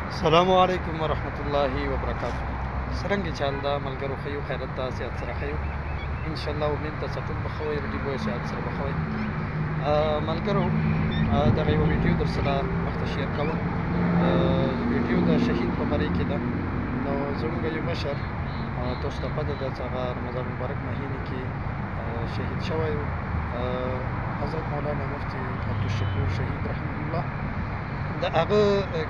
السلام علیکم ورحمت الله وبرکاته. څرنګه چې الله ملګرو خیو خیرت ته سیات سره خیو ان شاء الله ومن ته څټول بخوي ردی بو سیات سره بخوي ملګرو دغه یو ویډیو در سره وخت شیر کوم. ویډیو د شهید په باره کې ده. نو زموږ یو مشر تاسو ته پته ده چې هغه رمضان مبارک مهینه کې شهید شوی حضرت مولانا مفتی عبدالشکور شهید رحمه الله. د هغه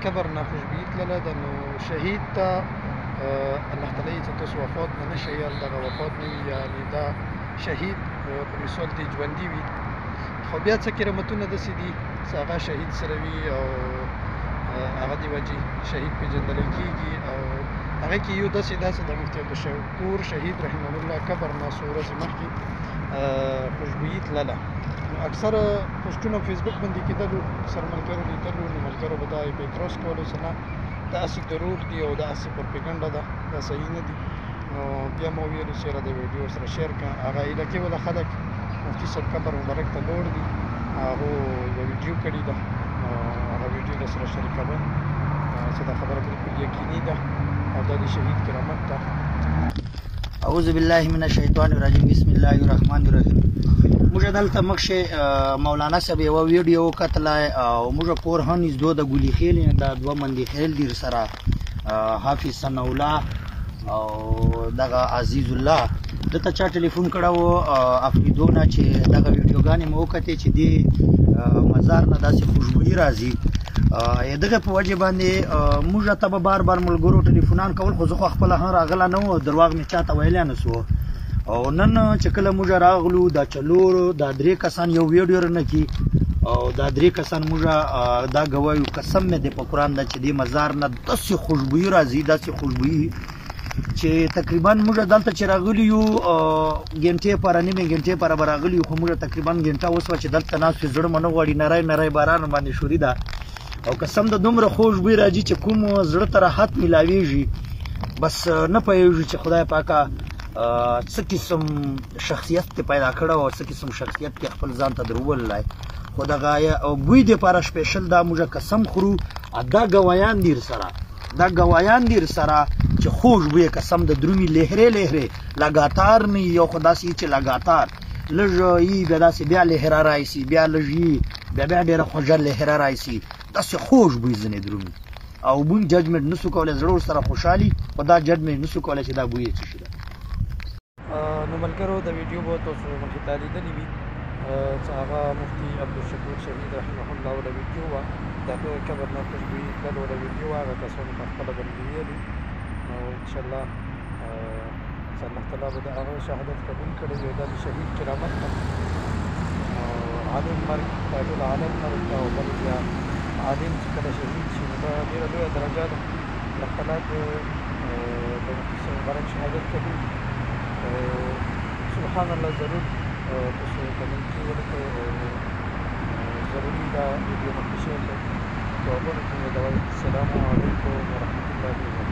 قبر نه خوشبويي تلله ده. نو شهید ته الله تعالی چې تاسو وفات نه شئ یا دغه وفات نه وي یعنې دا شهید په مثال دی ژوندي وي خو بیا څه کرامتونه داسې دي چې هغه شهید سره وي او هغه د وجې شهید پېژندلی کېږي او هغه کې یو داسې د مفتی عبدالشکور شهید رحمه الله قبر نه څو ورځې مخکې خوشبويي تلله. اکثره پوسټونه فیسبوک باندې کېدلو سر ملګرو لیدلو نو ملګرو به دا په اعتراض کولو چې نه دا هسې دروغ دي او دا هسې پروپیګنډه ده دا صحیح نه دي. نو بیا مو ویلو چې یاره د ویډیو سره شیر کړه. هغه علاقې والا خلک مفتي صاحب قبر مبارک ته لوړ دي هغو یوه ویډیو کړې ده نو هغه ویډیو در سره شریکوم چې دا خبره بالکل یقیني ده او دا د شهید کرامت ده. اعوذ بالله من الشیطان الرجیم بسم الله الرحمن الرحیم. موږ دلته مخکې مولانا صاحب یوه ویډیو وکتله او موږ پور هم نږدې د ګلي خیل دا دوه مندي خیل دي سره حافظ ثناء الله او دغه عزیز الله دته چا ټلیفون کړی و افریدو نه چې دغه ویډیوګانې مې وکتې چې دې مزار نه داسې خوشبويي راځي. دغه په وجه باندې موږ ته به بار بار ملګرو ټلیفونان کول خو زه خو خپله هم راغلی نه و درواغ مې چاته ویلی نه سو او نن چې کله موږ راغلو دا څلورو دا درې کسان یو ویډیو رانه کي او دا درې کسان موږ دا ګوایو قسم مې دی په قرآن ده چې دې مزار نه داسې خوشبويي راځي داسې خوشبويي چې تقریبا موږ دلته چې راغلي یو ګنټې پاره نیمې ګنټې پاره به راغلي یو خو موږ تقریبا ګنټه وسوه چې دلته ناست وي زړه مې نه غواړي نری نری باران باندې شوري ده او قسم د دومره خوشبويي راځي چې کوم زړه ته راحت میلاویږي بس نه پوهېږو چې خدای پاکه څه قسم شخصیت کې پیدا کړی او څه قسم شخصیت کې خپل ځان ته دروبللی خو دغه بوی دپاره سپیشل دا موږ قسم خورو دا ګوایان دیر سره دا ګوایان دیر سره چې خوشبویه قسم د درومي لهرې لهرې لګاتار نه یو خو داسې چې لګاتار لږ یي بیا داسې بیا لهره رایسي بیا لږ یي بیا ډېره خوږه لهره رایسي داسې خوشبویي ځینې درومي او بوی ججمنټ نسو کولی زړه ورسره خوشحالي خو دا ججمنټ نسو کولی چې دا بوی یې څه شي ده. نو ملګرو د ویډیو به تاسو مخې ته لیدلې وي چې هغه مفتي عبدالشکور شهید رحمه الله د ویډیو وه د هغه قبر نه خوشبويي تللو د ویډیو هغه کسانو په خپله باندې ویلي نو انشاءالله چې الله تعالی به د هغه شهادت قبول کړی وي دا د شهید کرامت ده. عالم مرګ دا ټول عالم مرګ ده او بل بیا عالم چې کله شهید شي نو دا ډېره لویه درجه ده. الله تعالی د مفتي صاحب مبارک شهادت قبول کړي. سبحان الله ضرور تاسو کمنټ کې ولیکئ ضروري دا ویډیو مخکې شیر کړئ. دعاګانو کې مې د وایي السلام علیکم ورحمة الله وبرکاته.